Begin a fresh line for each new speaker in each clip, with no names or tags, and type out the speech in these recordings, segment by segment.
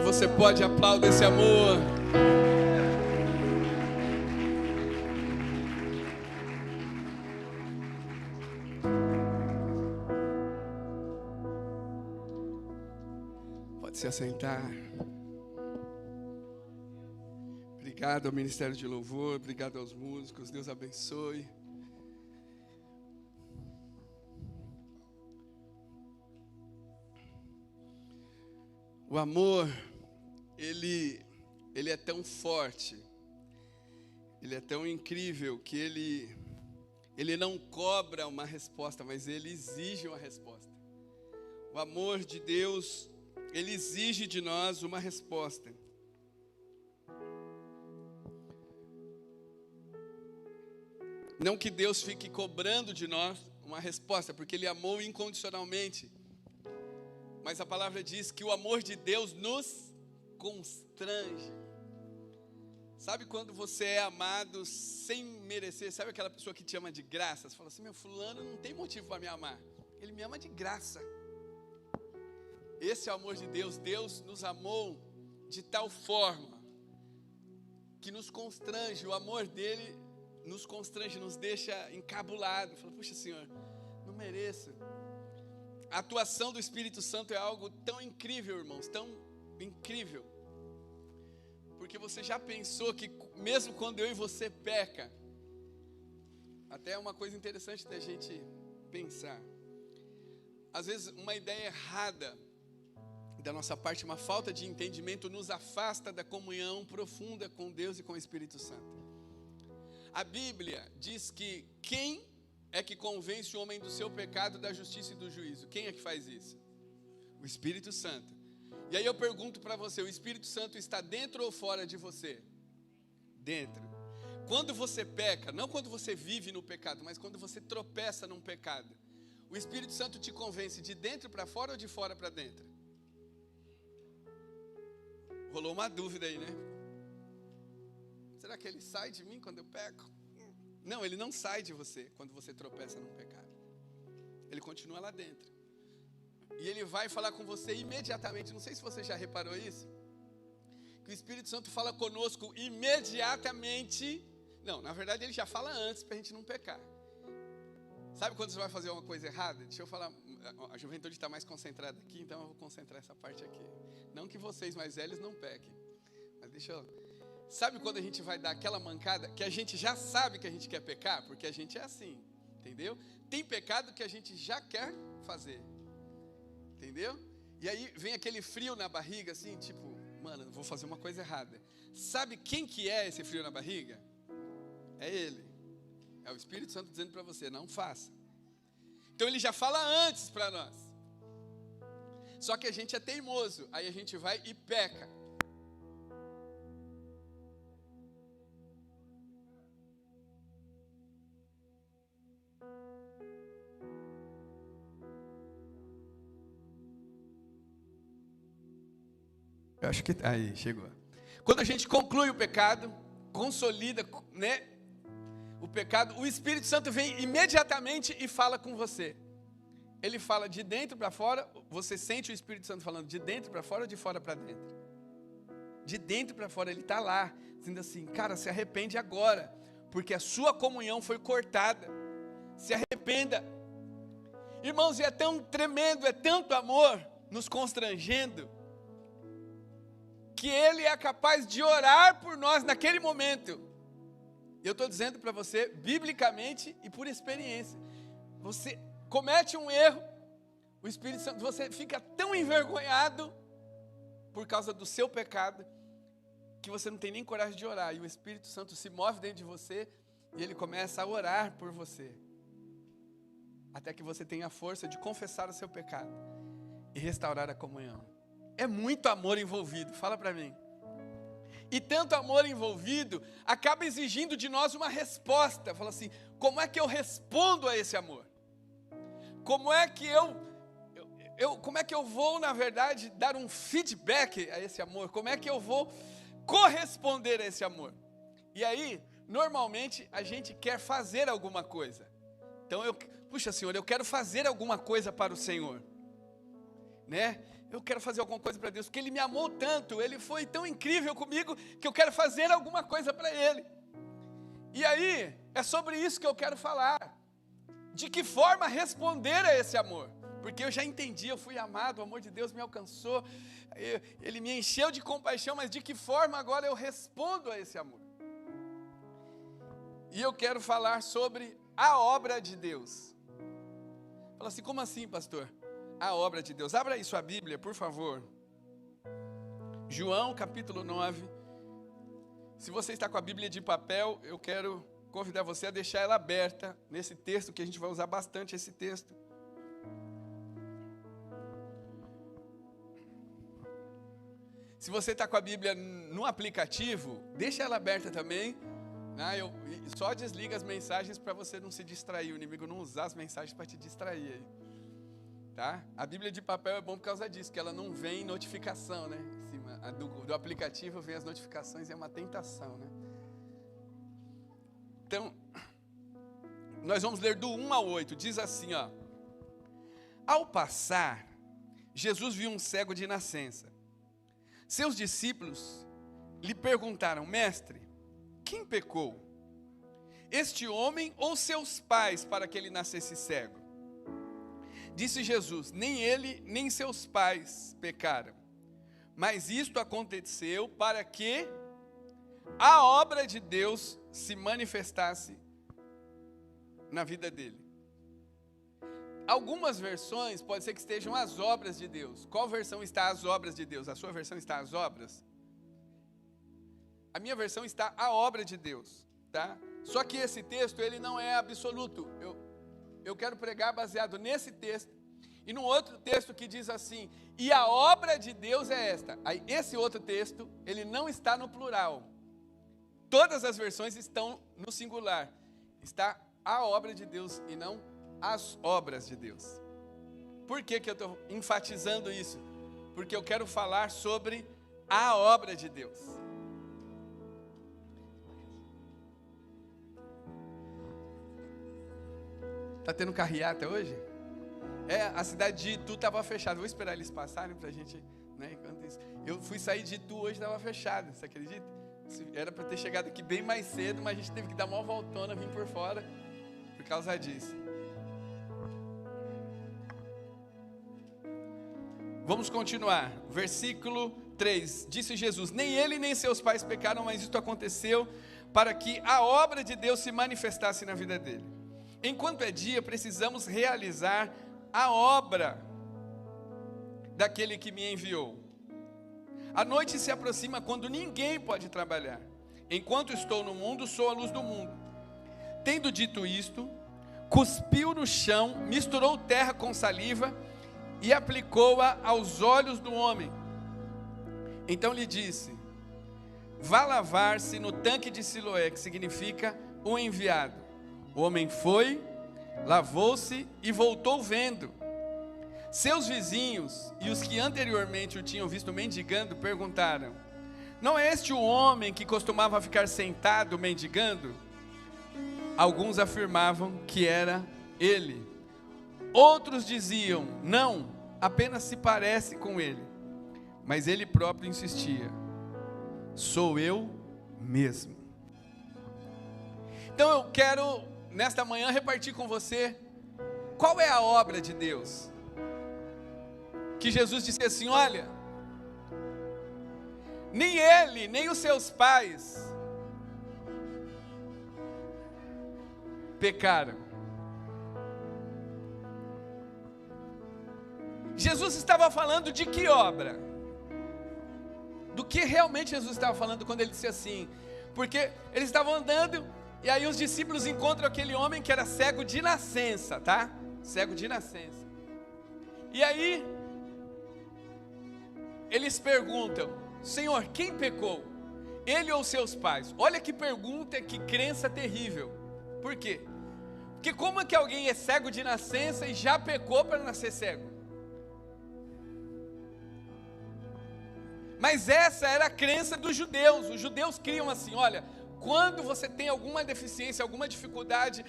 você pode, aplaudir esse amor. Pode se assentar. Obrigado ao Ministério de Louvor, obrigado aos músicos, Deus abençoe. O amor, ele é tão forte, ele é tão incrível que ele não cobra uma resposta, mas ele exige uma resposta. O amor de Deus, ele exige de nós uma resposta. Não que Deus fique cobrando de nós uma resposta, porque Ele amou incondicionalmente. Mas a palavra diz que o amor de Deus nos constrange. Sabe quando você é amado sem merecer? Sabe aquela pessoa que te ama de graça? Você fala assim, meu fulano não tem motivo para me amar. Ele me ama de graça. Esse é o amor de Deus. Deus nos amou de tal forma que nos constrange. O amor dele nos constrange, nos deixa encabulado. Fala, puxa Senhor, não mereço. A atuação do Espírito Santo é algo tão incrível, irmãos, tão incrível. Porque você já pensou que mesmo quando eu e você peca, até é uma coisa interessante da gente pensar. Às vezes uma ideia errada da nossa parte, uma falta de entendimento nos afasta da comunhão profunda com Deus e com o Espírito Santo. A Bíblia diz que quem é que convence o homem do seu pecado, da justiça e do juízo? Quem é que faz isso? O Espírito Santo. E aí eu pergunto para você, o Espírito Santo está dentro ou fora de você? Dentro. Quando você peca, não quando você vive no pecado, mas quando você tropeça num pecado, o Espírito Santo te convence de dentro para fora ou de fora para dentro? Rolou uma dúvida aí, né? Será que ele sai de mim quando eu peco? Não, ele não sai de você quando você tropeça num pecado. Ele continua lá dentro. E ele vai falar com você imediatamente. Não sei se você já reparou isso. Que o Espírito Santo fala conosco imediatamente. Não, na verdade ele já fala antes para a gente não pecar. Sabe quando você vai fazer uma coisa errada? Deixa eu falar, a juventude está mais concentrada aqui, então eu vou concentrar essa parte aqui. Não que vocês mais velhos não pequem. Mas deixa eu... Sabe quando a gente vai dar aquela mancada que a gente já sabe que a gente quer pecar? Porque a gente é assim, entendeu? Tem pecado que a gente já quer fazer, entendeu? E aí vem aquele frio na barriga assim, tipo, mano, vou fazer uma coisa errada. Sabe quem que é esse frio na barriga? É ele. É o Espírito Santo dizendo para você, não faça. Então ele já fala antes para nós. Só que a gente é teimoso, aí a gente vai e peca. Eu acho que aí chegou. Quando a gente conclui o pecado, consolida, né, o pecado, o Espírito Santo vem imediatamente e fala com você. Ele fala de dentro para fora. Você sente o Espírito Santo falando de dentro para fora ou de fora para dentro? De dentro para fora, ele está lá, dizendo assim, cara, se arrepende agora, porque a sua comunhão foi cortada. Se arrependa. Irmãos, e é tão tremendo, é tanto amor nos constrangendo, que Ele é capaz de orar por nós naquele momento. Eu estou dizendo para você, biblicamente e por experiência. Você comete um erro, o Espírito Santo, você fica tão envergonhado por causa do seu pecado, que você não tem nem coragem de orar. E o Espírito Santo se move dentro de você e ele começa a orar por você. Até que você tenha a força de confessar o seu pecado e restaurar a comunhão. É muito amor envolvido, fala para mim. E tanto amor envolvido, acaba exigindo de nós uma resposta. Fala assim, como é que eu respondo a esse amor? Como é que como é que eu vou, na verdade, dar um feedback a esse amor? Como é que eu vou corresponder a esse amor? E aí, normalmente, a gente quer fazer alguma coisa. Então, puxa Senhor, eu quero fazer alguma coisa para o Senhor. Né? eu quero fazer alguma coisa para Deus, porque Ele me amou tanto, Ele foi tão incrível comigo, que eu quero fazer alguma coisa para Ele. E aí, é sobre isso que eu quero falar. De que forma responder a esse amor? Porque eu já entendi, eu fui amado, o amor de Deus me alcançou, Ele me encheu de compaixão, mas de que forma agora eu respondo a esse amor? E eu quero falar sobre a obra de Deus. Fala assim, como assim, pastor? A obra de Deus. Abra aí sua Bíblia, por favor. João, capítulo 9. Se você está com a Bíblia de papel, eu quero convidar você a deixar ela aberta nesse texto, que a gente vai usar bastante esse texto. Se você está com a Bíblia no aplicativo, deixa ela aberta também. Só desliga as mensagens para você não se distrair, o inimigo não usar as mensagens para te distrair aí. Tá? A Bíblia de papel é bom por causa disso, que ela não vem notificação, né? Em cima, do aplicativo vem as notificações e é uma tentação, né? Então, nós vamos ler do 1 ao 8, diz assim, ó. Ao passar, Jesus viu um cego de nascença. Seus discípulos lhe perguntaram, mestre, quem pecou? Este homem ou seus pais para que ele nascesse cego? Disse Jesus, nem ele nem seus pais pecaram, mas isto aconteceu para que a obra de Deus se manifestasse na vida dele. Algumas versões pode ser que estejam as obras de Deus. Qual versão está as obras de Deus? A sua versão está as obras? A minha versão está a obra de Deus, tá? Só que esse texto, ele não é absoluto. Eu quero pregar baseado nesse texto e num outro texto que diz assim, e a obra de Deus é esta. Aí esse outro texto, ele não está no plural. Todas as versões estão no singular. Está a obra de Deus e não as obras de Deus. Por que eu estou enfatizando isso? Porque eu quero falar sobre a obra de Deus. Está tendo carreata hoje? A cidade de Itu estava fechada. Vou esperar eles passarem para a gente, né, enquanto isso. Eu fui sair de Itu hoje, estava fechada, você acredita? Era para ter chegado aqui bem mais cedo, mas a gente teve que dar uma voltona, vir por fora, por causa disso. Vamos continuar. Versículo 3. Disse Jesus, nem ele nem seus pais pecaram, mas isto aconteceu para que a obra de Deus se manifestasse na vida dele. Enquanto é dia, precisamos realizar a obra daquele que me enviou. A noite se aproxima quando ninguém pode trabalhar. Enquanto estou no mundo, sou a luz do mundo. Tendo dito isto, cuspiu no chão, misturou terra com saliva e aplicou-a aos olhos do homem. Então lhe disse, vá lavar-se no tanque de Siloé, que significa o enviado. O homem foi, lavou-se e voltou vendo. Seus vizinhos e os que anteriormente o tinham visto mendigando perguntaram, não é este o homem que costumava ficar sentado mendigando? Alguns afirmavam que era ele. Outros diziam, não, apenas se parece com ele. Mas ele próprio insistia, sou eu mesmo. Então eu quero, nesta manhã, repartir com você, qual é a obra de Deus? Que Jesus disse assim, olha, nem ele, nem os seus pais pecaram. Jesus estava falando de que obra? Do que realmente Jesus estava falando quando ele disse assim? Porque eles estavam andando e aí os discípulos encontram aquele homem que era cego de nascença, tá? Cego de nascença. E aí eles perguntam, Senhor, quem pecou? Ele ou seus pais? Olha que pergunta, que crença terrível. Por quê? Porque como é que alguém é cego de nascença e já pecou para nascer cego? Mas essa era a crença dos judeus. Os judeus criam assim, olha, quando você tem alguma deficiência, alguma dificuldade,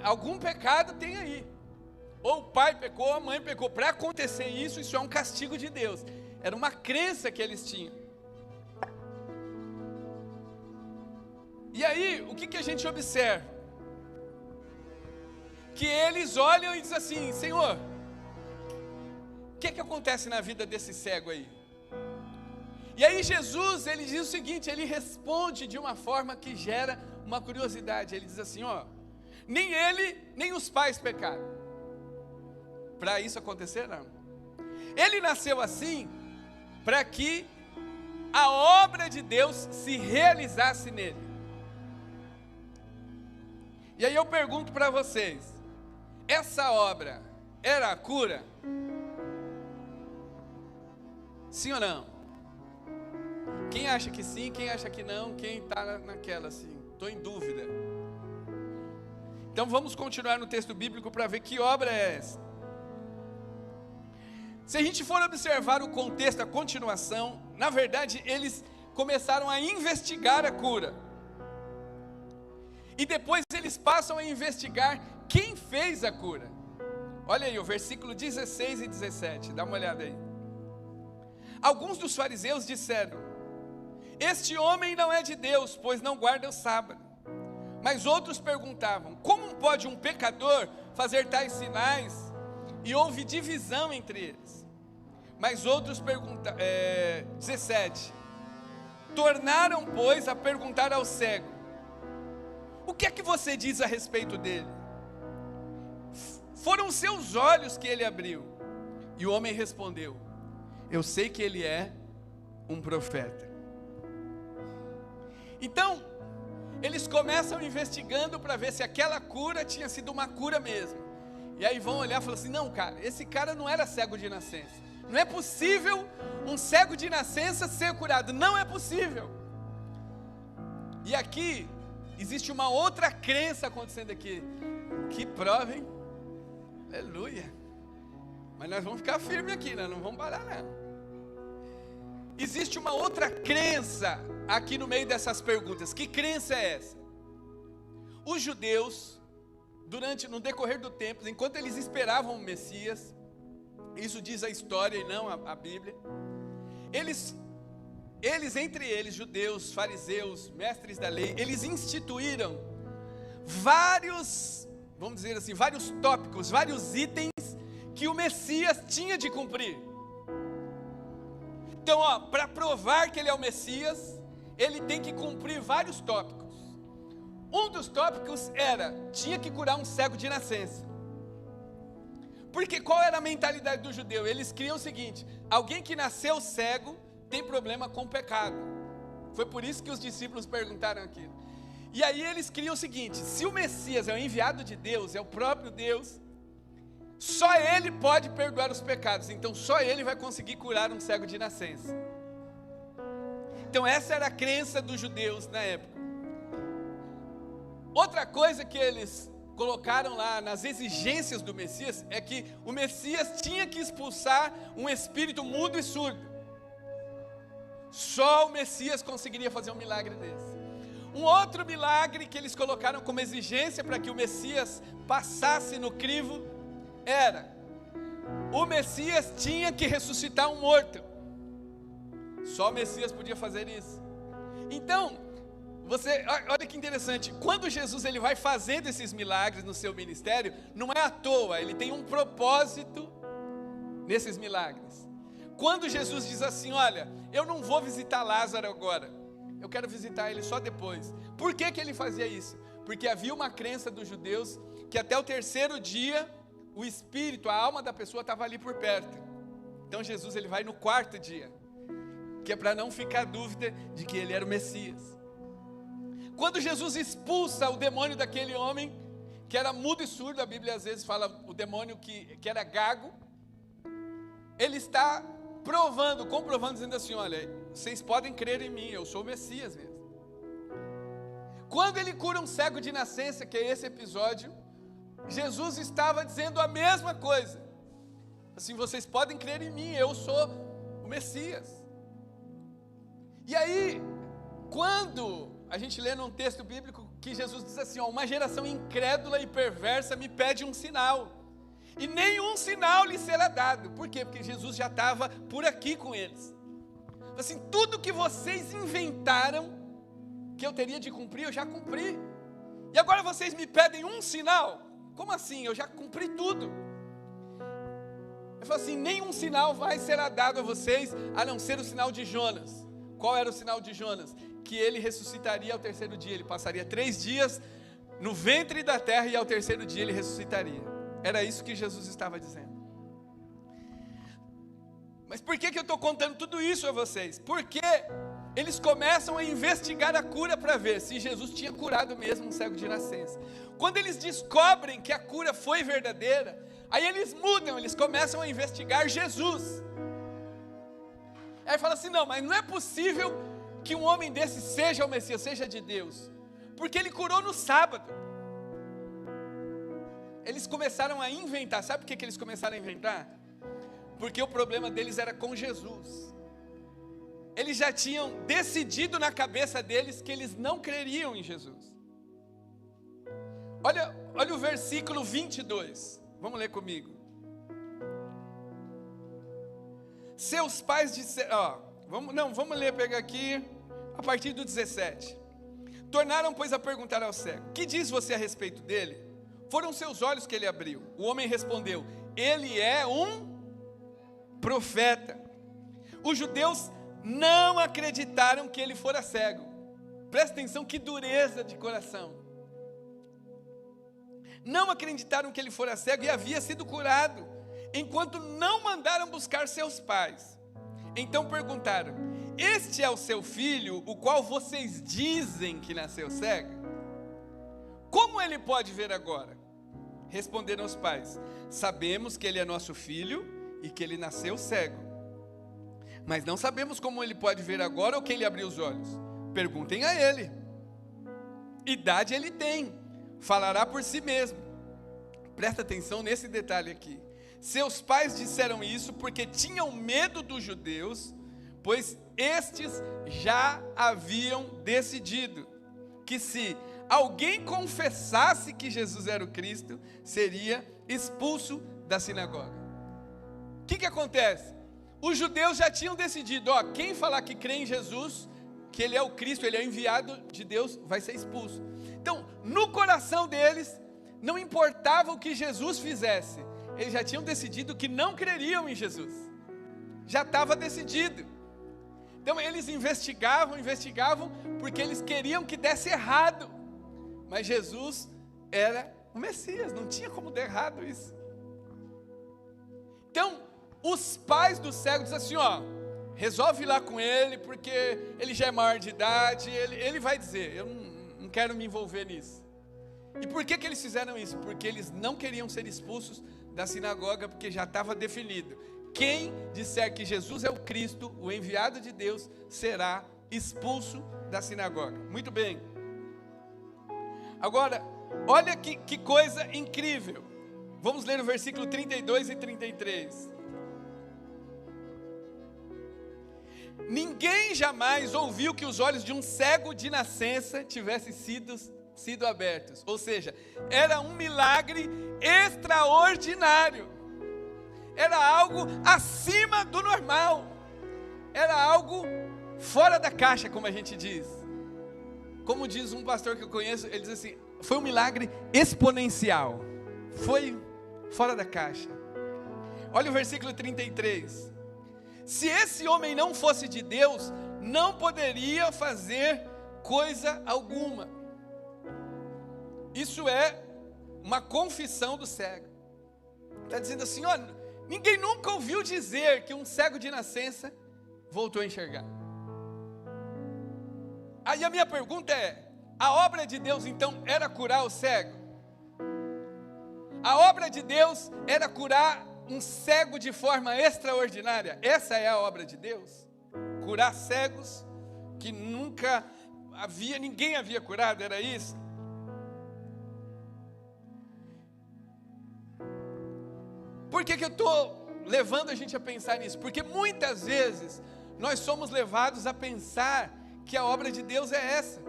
algum pecado tem aí. Ou o pai pecou, ou a mãe pecou. Para acontecer isso é um castigo de Deus. Era uma crença que eles tinham. E aí, o que a gente observa? Que eles olham e dizem assim: Senhor, o que acontece na vida desse cego aí? E aí Jesus, ele diz o seguinte, ele responde de uma forma que gera uma curiosidade. Ele diz assim, ó: nem ele, nem os pais pecaram. Para isso acontecer, não. Ele nasceu assim, para que a obra de Deus se realizasse nele. E aí eu pergunto para vocês, essa obra era a cura? Sim ou não? Quem acha que sim, quem acha que não, quem está naquela assim, estou em dúvida. Então vamos continuar no texto bíblico para ver que obra é essa. Se a gente for observar o contexto, a continuação, na verdade eles começaram a investigar a cura. E depois eles passam a investigar quem fez a cura. Olha aí o versículo 16 e 17, dá uma olhada aí. Alguns dos fariseus disseram: este homem não é de Deus, pois não guarda o sábado. Mas outros perguntavam: como pode um pecador fazer tais sinais? E houve divisão entre eles. Mas outros perguntaram, 17. Tornaram, pois, a perguntar ao cego: o que é que você diz a respeito dele? Foram seus olhos que ele abriu. E o homem respondeu: eu sei que ele é um profeta. Então, eles começam investigando para ver se aquela cura tinha sido uma cura mesmo. E aí vão olhar e falar assim: não, cara, esse cara não era cego de nascença. Não é possível um cego de nascença ser curado. Não é possível. E aqui existe uma outra crença acontecendo aqui. Que prova, hein? Aleluia. Mas nós vamos ficar firmes aqui, né? Não vamos parar, não. Existe uma outra crença aqui no meio dessas perguntas. Que crença é essa? Os judeus, no decorrer do tempo, enquanto eles esperavam o Messias, isso diz a história e não a Bíblia, eles entre eles, judeus, fariseus, mestres da lei, eles instituíram vários, vamos dizer assim, vários tópicos, vários itens que o Messias tinha de cumprir. Então, para provar que ele é o Messias, ele tem que cumprir vários tópicos. Um dos tópicos tinha que curar um cego de nascença. Porque qual era a mentalidade do judeu? Eles criam o seguinte: alguém que nasceu cego tem problema com o pecado. Foi por isso que os discípulos perguntaram aquilo. E aí eles criam o seguinte: se o Messias é o enviado de Deus, é o próprio Deus, só ele pode perdoar os pecados. Então só ele vai conseguir curar um cego de nascença. Então essa era a crença dos judeus na época. Outra coisa que eles colocaram lá nas exigências do Messias é que o Messias tinha que expulsar um espírito mudo e surdo. Só o Messias conseguiria fazer um milagre desse. Um outro milagre que eles colocaram como exigência para que o Messias passasse no crivo o Messias tinha que ressuscitar um morto. Só o Messias podia fazer isso. Então, olha que interessante, quando Jesus ele vai fazendo esses milagres no seu ministério, não é à toa, ele tem um propósito nesses milagres. Quando Jesus diz assim: olha, eu não vou visitar Lázaro agora, eu quero visitar ele só depois. Por que ele fazia isso? Porque havia uma crença dos judeus que até o terceiro dia, o espírito, a alma da pessoa estava ali por perto. Então Jesus ele vai no quarto dia, que é para não ficar dúvida de que ele era o Messias. Quando Jesus expulsa o demônio daquele homem, que era mudo e surdo, a Bíblia às vezes fala o demônio que era gago, ele está comprovando, dizendo assim: olha, vocês podem crer em mim, eu sou o Messias mesmo. Quando ele cura um cego de nascença, que é esse episódio, Jesus estava dizendo a mesma coisa, assim: vocês podem crer em mim, eu sou o Messias. E aí, quando a gente lê num texto bíblico que Jesus diz assim: uma geração incrédula e perversa me pede um sinal. e nenhum sinal lhe será dado. Por quê? Porque Jesus já estava por aqui com eles. Assim, tudo que vocês inventaram que eu teria de cumprir, eu já cumpri. E agora vocês me pedem um sinal? Como assim? Eu já cumpri tudo. Ele falou assim, nenhum sinal vai ser dado a vocês, a não ser o sinal de Jonas. Qual era o sinal de Jonas? Que ele ressuscitaria ao terceiro dia. Ele passaria 3 dias no ventre da terra e ao terceiro dia ele ressuscitaria. Era isso que Jesus estava dizendo. Mas por que eu estou contando tudo isso a vocês? Porque eles começam a investigar a cura para ver se Jesus tinha curado mesmo um cego de nascença. Quando eles descobrem que a cura foi verdadeira, aí eles mudam, eles começam a investigar Jesus. Aí fala assim, não, mas não é possível que um homem desse seja o Messias, seja de Deus, porque ele curou no sábado. Eles começaram a inventar, sabe por que eles começaram a inventar? Porque o problema deles era com Jesus. Eles já tinham decidido na cabeça deles que eles não creriam em Jesus. Olha o versículo 22, vamos ler comigo. Seus pais disseram, vamos ler, pegar aqui, a partir do 17. Tornaram, pois, a perguntar ao cego, que diz você a respeito dele? Foram seus olhos que ele abriu. O homem respondeu, ele é um profeta. Os judeus não acreditaram que ele fora cego. Presta atenção, que dureza de coração. Não acreditaram que ele fora cego e havia sido curado, enquanto não mandaram buscar seus pais. Então perguntaram, este é o seu filho, o qual vocês dizem que nasceu cego? Como ele pode ver agora? Responderam os pais, sabemos que ele é nosso filho e que ele nasceu cego, mas não sabemos como ele pode ver agora ou quem lhe abriu os olhos. Perguntem a ele. Idade ele tem, falará por si mesmo. Presta atenção nesse detalhe aqui. Seus pais disseram isso porque tinham medo dos judeus, pois estes já haviam decidido que se alguém confessasse que Jesus era o Cristo, seria expulso da sinagoga. O que acontece? Os judeus já tinham decidido, quem falar que crê em Jesus, que ele é o Cristo, ele é o enviado de Deus, vai ser expulso. Então, no coração deles, não importava o que Jesus fizesse, eles já tinham decidido que não creriam em Jesus. Já estava decidido. Então eles investigavam, porque eles queriam que desse errado. Mas Jesus era o Messias, não tinha como dar errado isso. Então, os pais do cego dizem assim, resolve ir lá com ele, porque ele já é maior de idade, ele vai dizer, eu não quero me envolver nisso. E por que eles fizeram isso? Porque eles não queriam ser expulsos da sinagoga, porque já estava definido. Quem disser que Jesus é o Cristo, o enviado de Deus, será expulso da sinagoga. Muito bem. Agora, olha que coisa incrível. Vamos ler o versículo 32 e 33. Ninguém jamais ouviu que os olhos de um cego de nascença tivessem sido abertos. Ou seja, era um milagre extraordinário. Era algo acima do normal. Era algo fora da caixa, como a gente diz. Como diz um pastor que eu conheço, ele diz assim, foi um milagre exponencial. Foi fora da caixa. Olha o versículo 33. Se esse homem não fosse de Deus, não poderia fazer coisa alguma. Isso é uma confissão do cego. Está dizendo assim, ninguém nunca ouviu dizer que um cego de nascença voltou a enxergar. Aí a minha pergunta é, a obra de Deus então era curar o cego? A obra de Deus era curar um cego de forma extraordinária? Essa é a obra de Deus? Curar cegos que ninguém havia curado, era isso? Por que eu estou levando a gente a pensar nisso? Porque muitas vezes nós somos levados a pensar que a obra de Deus é essa.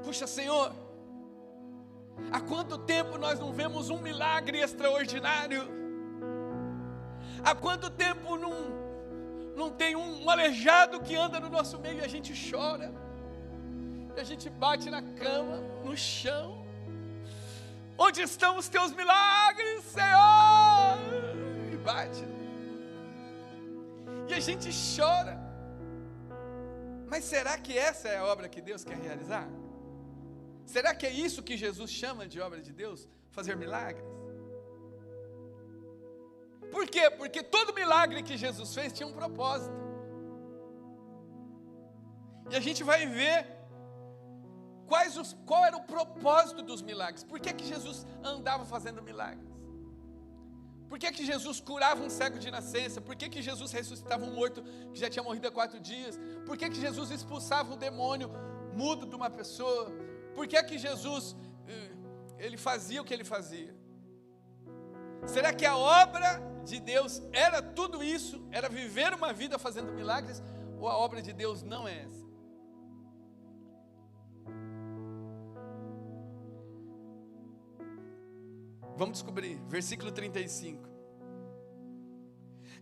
Puxa, Senhor, Há quanto tempo nós não vemos um milagre extraordinário? Há quanto tempo não tem um aleijado que anda no nosso meio e a gente chora? E a gente bate na cama, no chão. Onde estão os teus milagres, Senhor? E bate. E a gente chora. Mas será que essa é a obra que Deus quer realizar? Será que é isso que Jesus chama de obra de Deus? Fazer milagres? Por quê? Porque todo milagre que Jesus fez tinha um propósito. E a gente vai ver qual era o propósito dos milagres. Por que Jesus andava fazendo milagres? Por que Jesus curava um cego de nascença? Por que Jesus ressuscitava um morto que já tinha morrido há 4 dias? Por que Jesus expulsava um demônio mudo de uma pessoa? Por que Jesus ele fazia o que ele fazia? Será que a obra de Deus era tudo isso? Era viver uma vida fazendo milagres? Ou a obra de Deus não é essa? Vamos descobrir, versículo 35.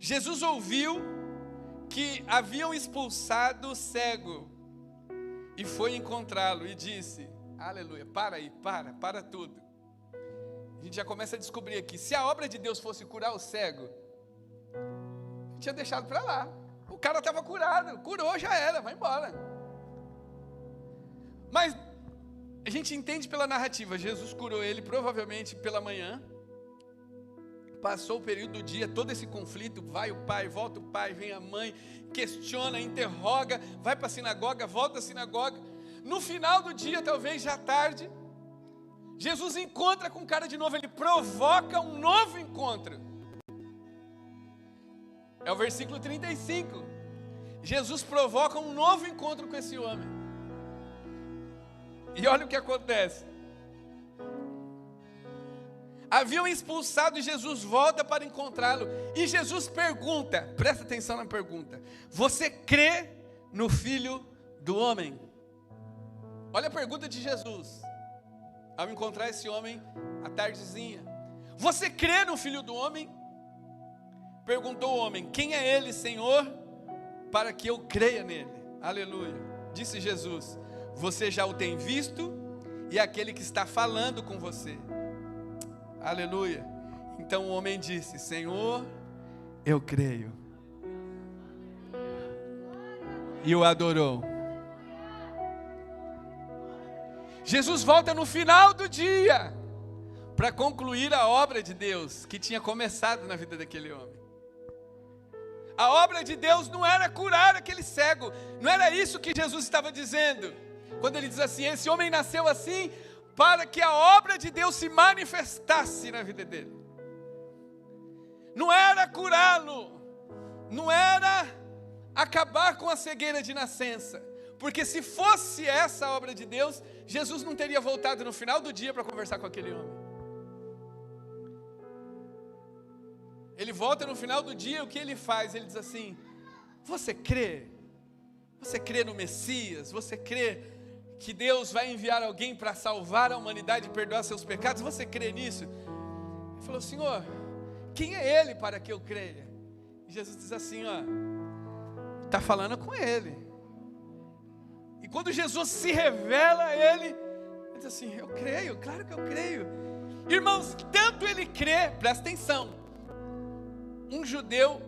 Jesus ouviu que haviam expulsado o cego e foi encontrá-lo e disse, aleluia, para aí, para tudo. A gente já começa a descobrir aqui, se a obra de Deus fosse curar o cego, tinha deixado para lá. O cara estava curado, curou, já era, vai embora. Mas a gente entende pela narrativa, Jesus curou ele provavelmente pela manhã, passou o período do dia, todo esse conflito, vai o pai, volta o pai, vem a mãe, questiona, interroga, vai para a sinagoga, volta à sinagoga, no final do dia, talvez já tarde, Jesus encontra com o cara de novo, ele provoca um novo encontro, é o versículo 35, Jesus provoca um novo encontro com esse homem. E olha o que acontece. Haviam expulsado e Jesus volta para encontrá-lo. E Jesus pergunta, presta atenção na pergunta: você crê no Filho do Homem? Olha a pergunta de Jesus, ao encontrar esse homem à tardezinha. Você crê no Filho do Homem? Perguntou o homem, quem é ele, Senhor, para que eu creia nele? Aleluia. Disse Jesus, você já o tem visto e é aquele que está falando com você. Aleluia. Então o homem disse, Senhor, eu creio. E o adorou. Jesus volta no final do dia para concluir a obra de Deus que tinha começado na vida daquele homem. A obra de Deus não era curar aquele cego, não era isso que Jesus estava dizendo. Quando ele diz assim, esse homem nasceu assim para que a obra de Deus se manifestasse na vida dele. Não era curá-lo, não era acabar com a cegueira de nascença, porque se fosse essa a obra de Deus, Jesus não teria voltado no final do dia para conversar com aquele homem. Ele volta no final do dia, o que ele faz? Ele diz assim, você crê? Você crê no Messias? Você crê que Deus vai enviar alguém para salvar a humanidade e perdoar seus pecados? Você crê nisso? Ele falou, Senhor, quem é ele para que eu creia? E Jesus diz assim, está falando com ele. E quando Jesus se revela a ele, ele diz assim, eu creio, claro que eu creio. Irmãos, tanto ele crê, presta atenção, um judeu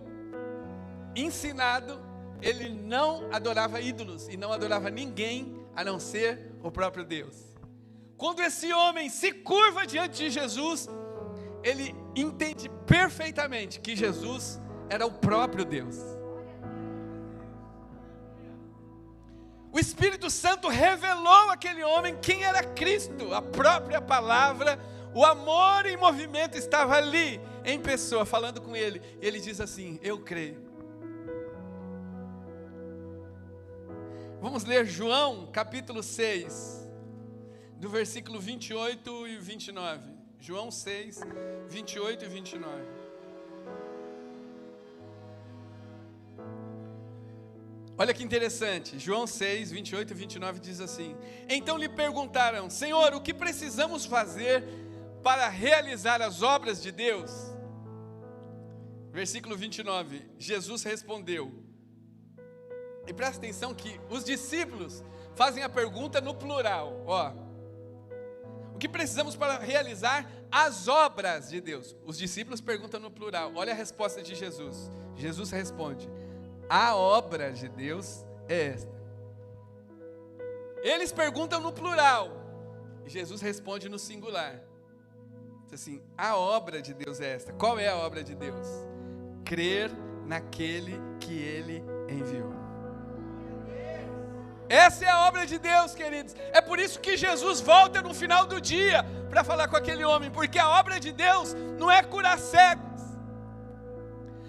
ensinado, ele não adorava ídolos e não adorava ninguém a não ser o próprio Deus. Quando esse homem se curva diante de Jesus, ele entende perfeitamente que Jesus era o próprio Deus. O Espírito Santo revelou àquele homem quem era Cristo, a própria palavra, o amor em movimento estava ali, em pessoa, falando com ele. E ele diz assim, eu creio. Vamos ler João capítulo 6, do versículo 28 e 29. João 6, 28 e 29. Olha que interessante, João 6, 28 e 29 diz assim: então lhe perguntaram: Senhor, o que precisamos fazer para realizar as obras de Deus? Versículo 29, Jesus respondeu, e presta atenção que os discípulos fazem a pergunta no plural, ó. O que precisamos para realizar as obras de Deus? Os discípulos perguntam no plural, olha a resposta de Jesus. Jesus responde: a obra de Deus é esta. Eles perguntam no plural, e Jesus responde no singular. Diz assim: a obra de Deus é esta. Qual é a obra de Deus? Crer naquele que Ele enviou. Essa é a obra de Deus, queridos. É por isso que Jesus volta no final do dia para falar com aquele homem, porque a obra de Deus não é curar cegos.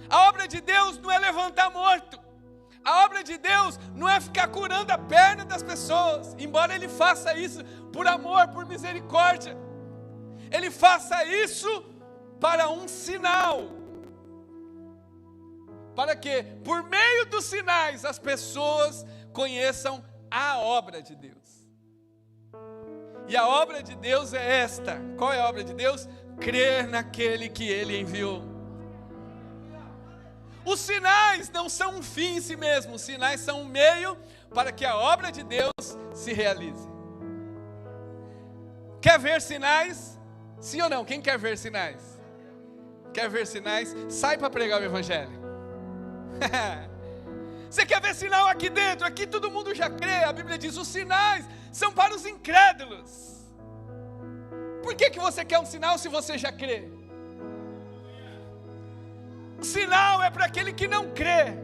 A obra de Deus não é levantar morto. A obra de Deus não é ficar curando a perna das pessoas, embora Ele faça isso por amor, por misericórdia. Ele faça isso para um sinal, para que por meio dos sinais as pessoas conheçam a obra de Deus. E a obra de Deus é esta. Qual é a obra de Deus? Crer naquele que Ele enviou. Os sinais não são um fim em si mesmo, os sinais são um meio para que a obra de Deus se realize. Quer ver sinais? Sim ou não? Quem quer ver sinais? Quer ver sinais? Sai para pregar o Evangelho. Você quer ver sinal aqui dentro? Aqui todo mundo já crê. A Bíblia diz: os sinais são para os incrédulos. Por que você quer um sinal se você já crê? O sinal é para aquele que não crê.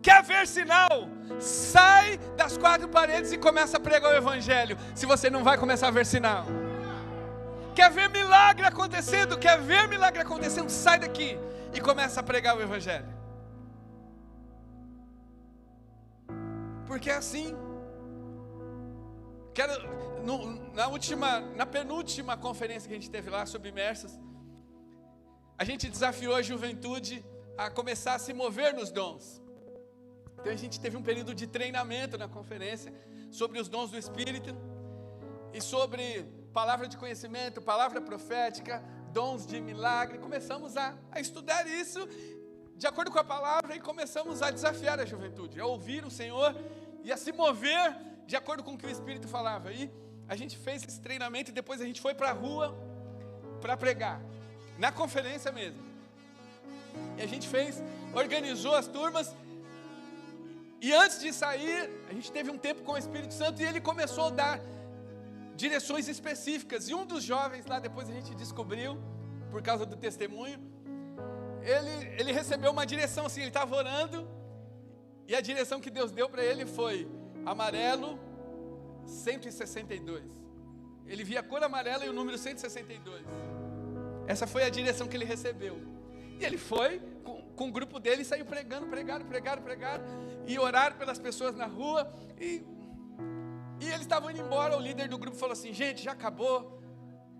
Quer ver sinal? Sai das quatro paredes e começa a pregar o Evangelho. Se você não vai começar a ver sinal. Quer ver milagre acontecendo? Quer ver milagre acontecendo? Sai daqui e começa a pregar o Evangelho. Porque é assim. Na penúltima conferência que a gente teve lá sobre imersas, a gente desafiou a juventude a começar a se mover nos dons. Então a gente teve um período de treinamento na conferência sobre os dons do Espírito e sobre palavra de conhecimento, palavra profética, dons de milagre. Começamos a estudar isso de acordo com a palavra e começamos a desafiar a juventude, a ouvir o Senhor e a se mover de acordo com o que o Espírito falava. E a gente fez esse treinamento e depois a gente foi para a rua para pregar, na conferência mesmo. E a gente organizou as turmas. E antes de sair, a gente teve um tempo com o Espírito Santo e ele começou a dar direções específicas. E um dos jovens lá, depois a gente descobriu, por causa do testemunho, ele recebeu uma direção assim, ele estava orando, e a direção que Deus deu para ele foi amarelo 162. Ele via a cor amarela e o número 162. Essa foi a direção que ele recebeu. E ele foi com o grupo dele e saiu pregando, pregaram, e oraram pelas pessoas na rua, e eles estavam indo embora. O líder do grupo falou assim: gente, já acabou,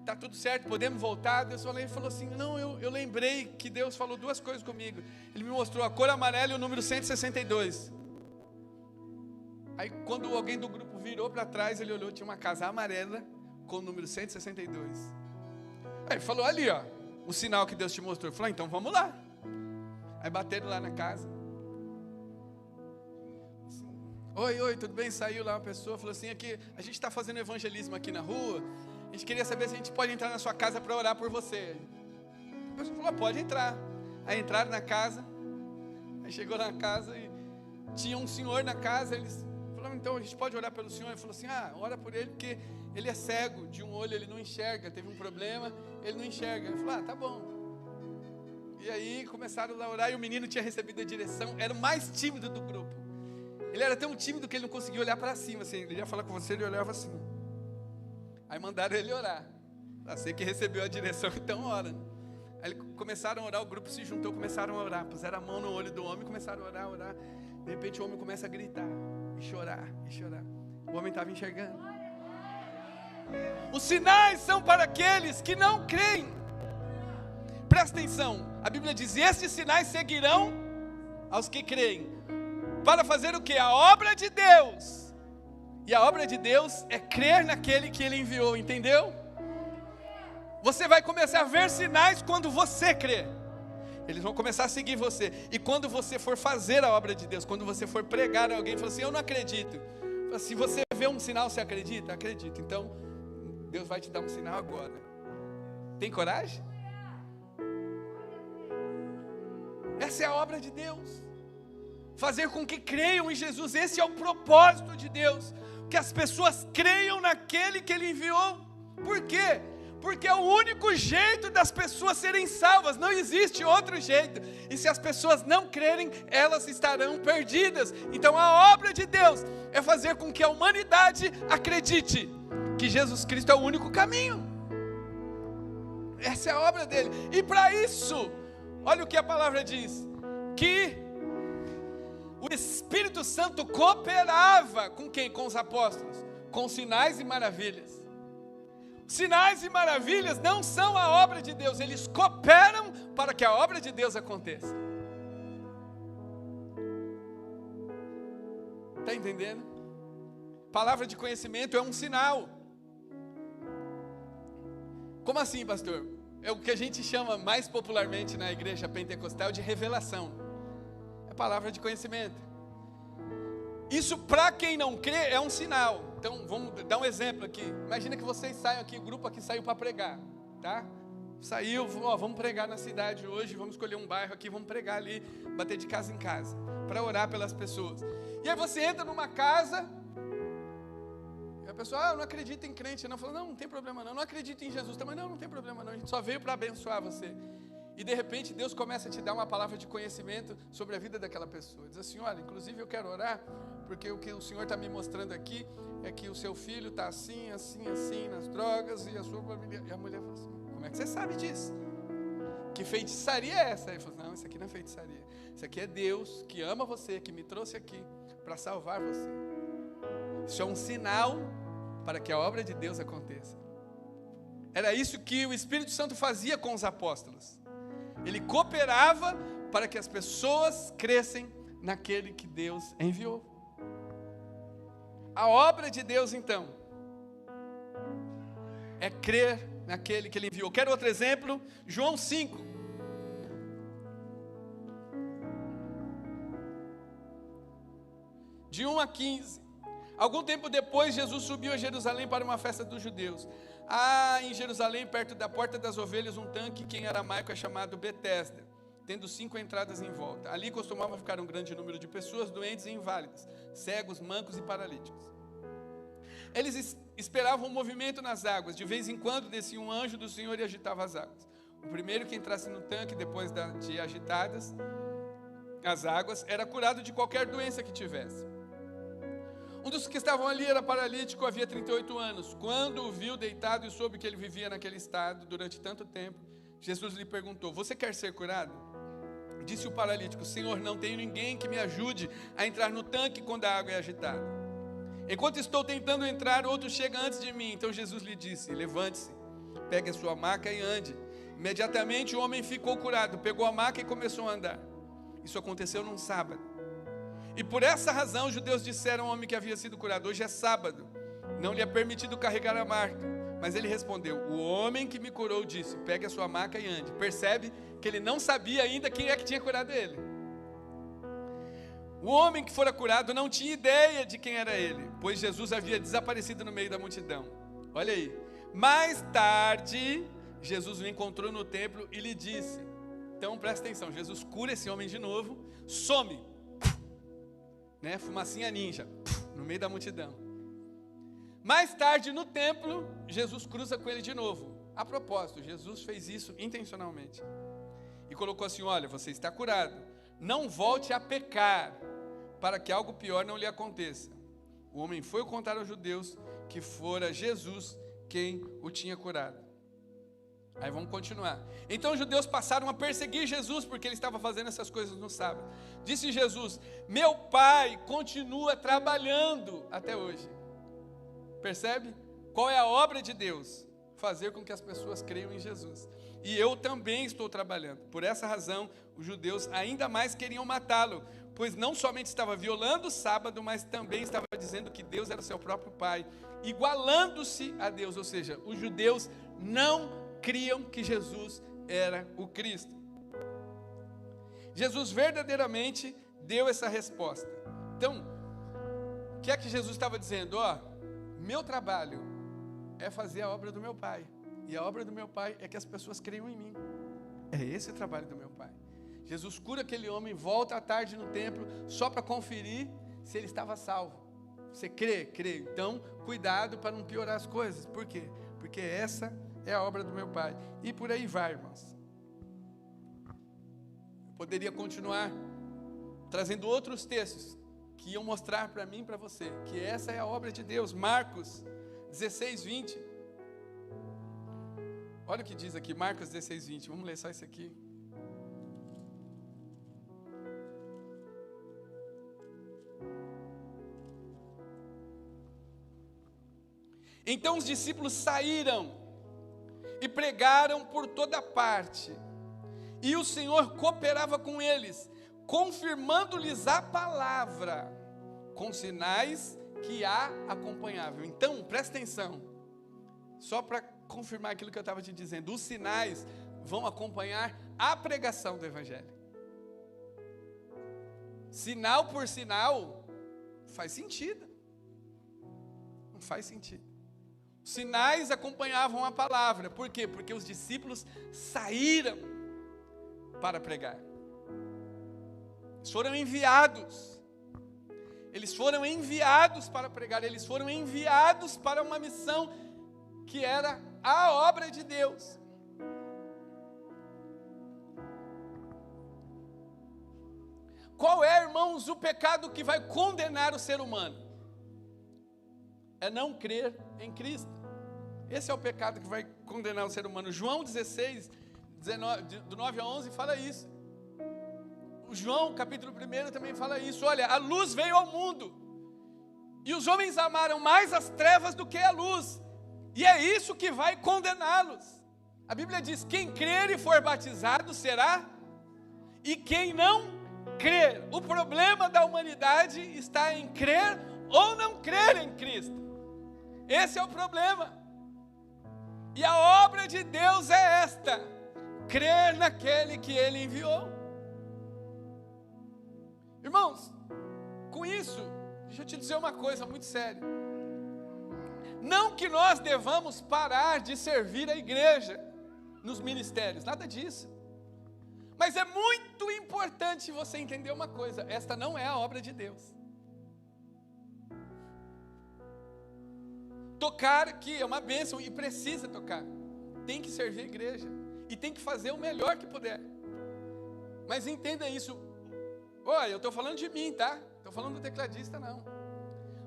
está tudo certo, podemos voltar. Deus falou assim: não, eu lembrei que Deus falou duas coisas comigo. Ele me mostrou a cor amarela e o número 162. Aí quando alguém do grupo virou para trás, ele olhou, tinha uma casa amarela com o número 162. Aí ele falou: ali ó, o sinal que Deus te mostrou. Ele falou: então vamos lá. Aí bateram lá na casa. Assim, oi, tudo bem? Saiu lá uma pessoa, falou assim: aqui, a gente está fazendo evangelismo aqui na rua, a gente queria saber se a gente pode entrar na sua casa para orar por você. A pessoa falou: pode entrar. Aí entraram na casa, aí chegou na casa e tinha um senhor na casa. Eles falaram: então a gente pode orar pelo senhor? Ele falou assim: ora por ele, porque ele é cego, de um olho ele não enxerga, teve um problema, ele não enxerga. Ele falou: tá bom. E aí começaram a orar e o menino tinha recebido a direção, era o mais tímido do grupo. Ele era tão tímido que ele não conseguia olhar para cima, assim, ele ia falar com você, ele olhava assim. Aí mandaram ele orar. Você que recebeu a direção, então ora. Aí começaram a orar, o grupo se juntou, começaram a orar, puseram a mão no olho do homem, começaram a orar. De repente o homem começa a gritar, e chorar. O homem estava enxergando. Os sinais são para aqueles que não creem. Presta atenção, a Bíblia diz: estes sinais seguirão aos que creem. para fazer o quê? A obra de Deus. E a obra de Deus é crer naquele que Ele enviou, entendeu? Você vai começar a ver sinais quando você crer. Eles vão começar a seguir você. E quando você for fazer a obra de Deus, quando você for pregar a alguém, fala assim, eu não acredito. Se você vê um sinal, você acredita? Acredito. Então, Deus vai te dar um sinal agora. Tem coragem? Essa é a obra de Deus. Fazer com que creiam em Jesus. Esse é o propósito de Deus. Que as pessoas creiam naquele que Ele enviou. Por quê? Porque é o único jeito das pessoas serem salvas. Não existe outro jeito. E se as pessoas não crerem, elas estarão perdidas. Então a obra de Deus é fazer com que a humanidade acredite que Jesus Cristo é o único caminho. Essa é a obra dele. E para isso, olha o que a palavra diz. Que o Espírito Santo cooperava com quem? Com os apóstolos. Com sinais e maravilhas. Sinais e maravilhas não são a obra de Deus, eles cooperam para que a obra de Deus aconteça. Está entendendo? Palavra de conhecimento é um sinal. Como assim, pastor? É o que a gente chama mais popularmente na igreja pentecostal de revelação. É palavra de conhecimento. Isso para quem não crê é um sinal. Então vamos dar um exemplo aqui. Imagina que vocês saiam aqui, o grupo aqui saiu para pregar, tá? Saiu, vamos pregar na cidade hoje, vamos escolher um bairro aqui, vamos pregar ali, bater de casa em casa, para orar pelas pessoas. E aí você entra numa casa, e a pessoa, eu não acredito em crente, não, fala, não tem problema não acredito em Jesus também, não tem problema não, a gente só veio para abençoar você. E de repente Deus começa a te dar uma palavra de conhecimento sobre a vida daquela pessoa. Diz assim, olha, inclusive eu quero orar, porque o que o Senhor está me mostrando aqui é que o seu filho está assim, nas drogas, e a sua família... E a mulher fala assim, como é que você sabe disso? Que feitiçaria é essa? Ele falou, não, isso aqui não é feitiçaria. Isso aqui é Deus que ama você, que me trouxe aqui para salvar você. Isso é um sinal para que a obra de Deus aconteça. Era isso que o Espírito Santo fazia com os apóstolos. Ele cooperava para que as pessoas crescem naquele que Deus enviou. A obra de Deus, então, é crer naquele que Ele enviou. Quero outro exemplo? João 5. De 1 a 15. Algum tempo depois, Jesus subiu a Jerusalém para uma festa dos judeus. Em Jerusalém, perto da Porta das Ovelhas, um tanque que em aramaico é chamado Betesda, tendo 5 entradas em volta. Ali costumava ficar um grande número de pessoas doentes e inválidas, cegos, mancos e paralíticos. Eles esperavam um movimento nas águas. De vez em quando descia um anjo do Senhor e agitava as águas. O primeiro que entrasse no tanque, depois de agitadas as águas, era curado de qualquer doença que tivesse. Um dos que estavam ali era paralítico, havia 38 anos. Quando o viu deitado e soube que ele vivia naquele estado durante tanto tempo, Jesus lhe perguntou, você quer ser curado? Disse o paralítico, Senhor, não tenho ninguém que me ajude a entrar no tanque quando a água é agitada. Enquanto estou tentando entrar, outro chega antes de mim. Então Jesus lhe disse, levante-se, pegue a sua maca e ande. Imediatamente o homem ficou curado, pegou a maca e começou a andar. Isso aconteceu num sábado. E por essa razão os judeus disseram ao homem que havia sido curado, hoje é sábado, não lhe é permitido carregar a maca. Mas ele respondeu, o homem que me curou disse, pegue a sua maca e ande. Percebe que ele não sabia ainda quem é que tinha curado ele. O homem que fora curado não tinha ideia de quem era ele, pois Jesus havia desaparecido no meio da multidão. Olha aí, mais tarde, Jesus o encontrou no templo e lhe disse, então presta atenção, Jesus cura esse homem de novo, some, né, fumacinha ninja, no meio da multidão. Mais tarde no templo, Jesus cruza com ele de novo. A propósito, Jesus fez isso intencionalmente. E colocou assim, olha, você está curado. Não volte a pecar, para que algo pior não lhe aconteça. O homem foi contar aos judeus que fora Jesus quem o tinha curado. Aí vamos continuar. Então os judeus passaram a perseguir Jesus, porque ele estava fazendo essas coisas no sábado. Disse Jesus, meu pai continua trabalhando até hoje. Percebe? Qual é a obra de Deus? Fazer com que as pessoas creiam em Jesus. E eu também estou trabalhando. Por essa razão, os judeus ainda mais queriam matá-lo, pois não somente estava violando o sábado, mas também estava dizendo que Deus era seu próprio Pai, igualando-se a Deus. Ou seja, os judeus não criam que Jesus era o Cristo. Jesus verdadeiramente deu essa resposta. Então, o que é que Jesus estava dizendo? Meu trabalho é fazer a obra do meu Pai. E a obra do meu Pai é que as pessoas creiam em mim. É esse o trabalho do meu Pai. Jesus cura aquele homem, volta à tarde no templo, só para conferir se ele estava salvo. Você crê? Creio. Então, cuidado para não piorar as coisas. Por quê? Porque essa é a obra do meu Pai. E por aí vai, irmãos. Poderia continuar trazendo outros textos que iam mostrar para mim e para você que essa é a obra de Deus. Marcos 16, 20. Olha o que diz aqui, Marcos 16, 20. Vamos ler só isso aqui. Então os discípulos saíram e pregaram por toda parte. E o Senhor cooperava com eles, confirmando-lhes a palavra, com sinais que a acompanhavam. Então, presta atenção, só para confirmar aquilo que eu estava te dizendo, os sinais vão acompanhar a pregação do Evangelho. Sinal por sinal, faz sentido. Não faz sentido. Os sinais acompanhavam a palavra. Por quê? Porque os discípulos saíram para pregar. Eles foram enviados. Eles foram enviados para pregar. Eles foram enviados para uma missão que era a obra de Deus. Qual é, irmãos, o pecado que vai condenar o ser humano? É não crer em Cristo. Esse é o pecado que vai condenar o ser humano. João 16, 19, do 9 a 11 fala isso. O João, capítulo 1, também fala isso. Olha, a luz veio ao mundo, e os homens amaram mais as trevas do que a luz, e é isso que vai condená-los. A Bíblia diz, quem crer e for batizado será, e quem não crer. O problema da humanidade está em crer ou não crer em Cristo. Esse é o problema. E a obra de Deus é esta: crer naquele que Ele enviou. Irmãos, com isso, deixa eu te dizer uma coisa muito séria. Não que nós devamos parar de servir a igreja nos ministérios, nada disso. Mas é muito importante você entender uma coisa: esta não é a obra de Deus. Tocar aqui é uma bênção e precisa tocar. Tem que servir a igreja e tem que fazer o melhor que puder. Mas entenda isso. Olha, eu estou falando de mim, tá? Estou falando do tecladista, não.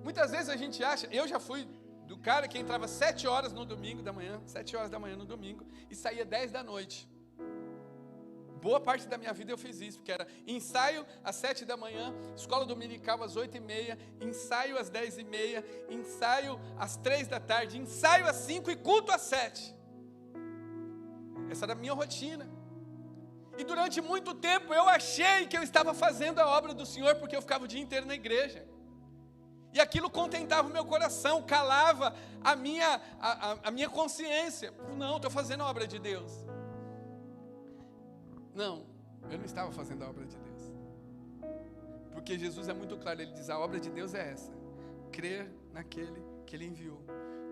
Muitas vezes a gente acha, eu já fui do cara que entrava 7 horas no domingo da manhã, 7 horas da manhã no domingo, e saía 10 da noite. Boa parte da minha vida eu fiz isso, porque era ensaio às 7 da manhã, escola dominical às 8h30, ensaio às 10h30, ensaio às 3 da tarde, ensaio às 5 e culto às 7. Essa era a minha rotina. E durante muito tempo eu achei que eu estava fazendo a obra do Senhor, porque eu ficava o dia inteiro na igreja. E aquilo contentava o meu coração, calava a minha consciência. Não, estou fazendo a obra de Deus. Não, eu não estava fazendo a obra de Deus. Porque Jesus é muito claro, Ele diz, a obra de Deus é essa: crer naquele que Ele enviou.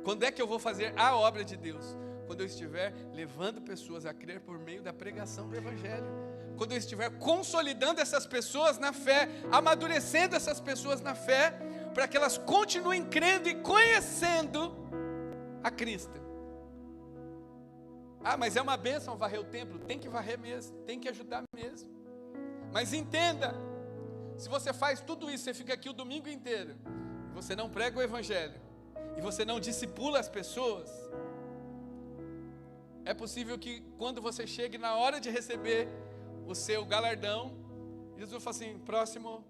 Quando é que eu vou fazer a obra de Deus? Quando eu estiver levando pessoas a crer por meio da pregação do Evangelho. Quando eu estiver consolidando essas pessoas na fé, amadurecendo essas pessoas na fé, para que elas continuem crendo e conhecendo a Cristo. Ah, mas é uma bênção varrer o templo. Tem que varrer mesmo, tem que ajudar mesmo. Mas entenda, se você faz tudo isso, você fica aqui o domingo inteiro, e você não prega o Evangelho, e você não discipula as pessoas, é possível que quando você chegue na hora de receber o seu galardão, Jesus fala assim, próximo.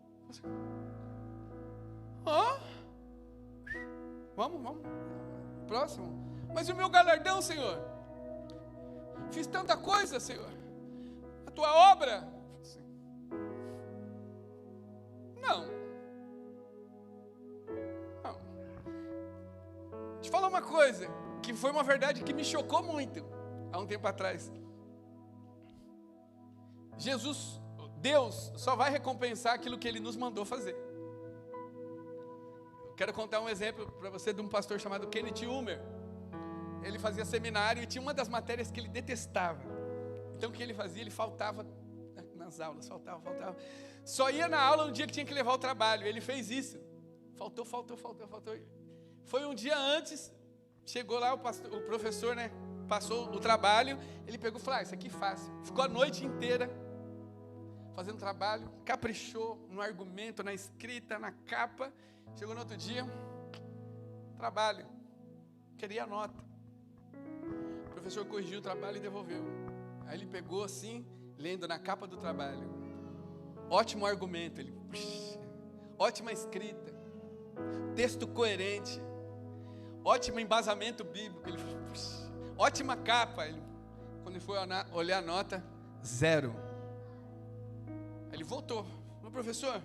Vamos, próximo. Mas o meu galardão, Senhor? Fiz tanta coisa, Senhor. A tua obra. Não. Deixa eu falar uma coisa, que foi uma verdade que me chocou muito, há um tempo atrás. Deus só vai recompensar aquilo que Ele nos mandou fazer. Eu quero contar um exemplo para você de um pastor chamado Kenneth Ulmer. Ele fazia seminário e tinha uma das matérias que ele detestava. Então o que ele fazia? Ele faltava nas aulas, faltava. Só ia na aula no dia que tinha que levar o trabalho. Ele fez isso. Faltou. Foi um dia antes, chegou lá o professor, né? Passou o trabalho, ele pegou e falou, isso aqui é fácil. Ficou a noite inteira fazendo trabalho, caprichou no argumento, na escrita, na capa. Chegou no outro dia, trabalho, queria a nota. O professor corrigiu o trabalho e devolveu. Aí ele pegou assim, lendo na capa do trabalho. Ótimo argumento, ótima escrita, texto coerente, ótimo embasamento bíblico, ótima capa. Quando ele foi olhar a nota, 0. Aí ele voltou, falou, professor,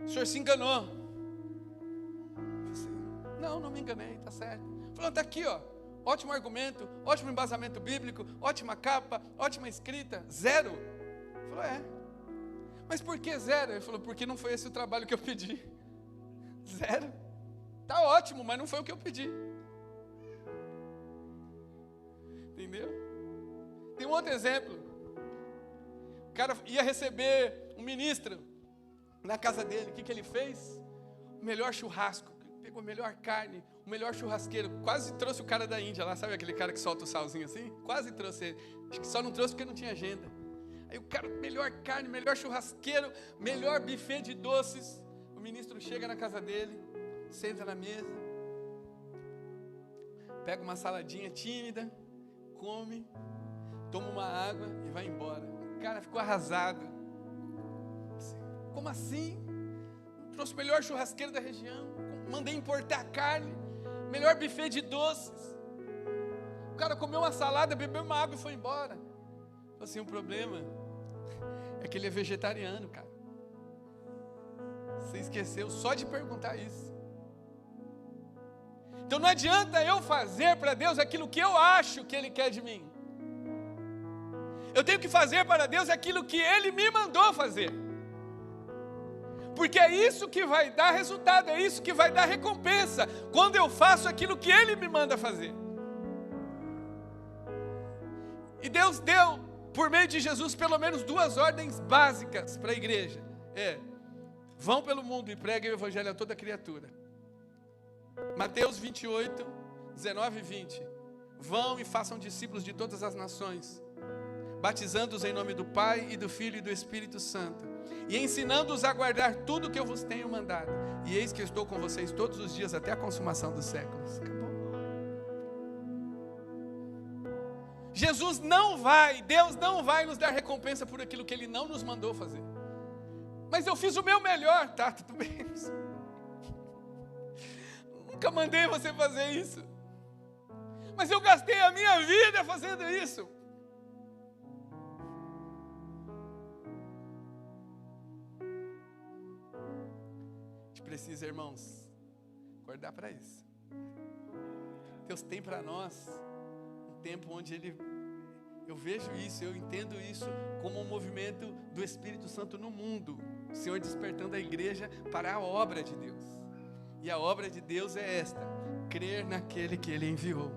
o senhor se enganou. Eu falei, não me enganei, tá certo. Ele falou, tá aqui, ó, ótimo argumento, ótimo embasamento bíblico, ótima capa, ótima escrita, 0. Ele falou, mas por que 0? Ele falou, porque não foi esse o trabalho que eu pedi. 0. Tá ótimo, mas não foi o que eu pedi. Entendeu? Tem um outro exemplo. O cara ia receber um ministro na casa dele. O que ele fez? O melhor churrasco. Pegou a melhor carne, o melhor churrasqueiro. Quase trouxe o cara da Índia lá. Sabe aquele cara que solta o salzinho assim? Quase trouxe ele. Acho que só não trouxe porque não tinha agenda. Aí o cara, melhor carne, melhor churrasqueiro, melhor buffet de doces. O ministro chega na casa dele, senta na mesa, pega uma saladinha tímida, come, toma uma água e vai embora. O cara ficou arrasado. Como assim? Trouxe o melhor churrasqueiro da região, mandei importar carne, melhor buffet de doces. O cara comeu uma salada, bebeu uma água e foi embora. Assim, o problema é que ele é vegetariano, cara. Você esqueceu só de perguntar isso. Então não adianta eu fazer para Deus aquilo que eu acho que Ele quer de mim. Eu tenho que fazer para Deus aquilo que Ele me mandou fazer. Porque é isso que vai dar resultado, é isso que vai dar recompensa, quando eu faço aquilo que Ele me manda fazer. E Deus deu, por meio de Jesus, pelo menos 2 ordens básicas para a igreja. Vão pelo mundo e preguem o evangelho a toda criatura. Mateus 28, 19 e 20. Vão e façam discípulos de todas as nações, batizando-os em nome do Pai e do Filho e do Espírito Santo, e ensinando-os a guardar tudo o que eu vos tenho mandado. E eis que eu estou com vocês todos os dias até a consumação dos séculos. Acabou. Deus não vai nos dar recompensa por aquilo que Ele não nos mandou fazer. Mas eu fiz o meu melhor, tá, tudo bem. Nunca mandei você fazer isso. Mas eu gastei a minha vida fazendo isso. A gente precisa, irmãos, acordar para isso. Deus tem para nós um tempo onde eu vejo isso, eu entendo isso como um movimento do Espírito Santo no mundo. O Senhor despertando a igreja para a obra de Deus. E a obra de Deus é esta: crer naquele que Ele enviou.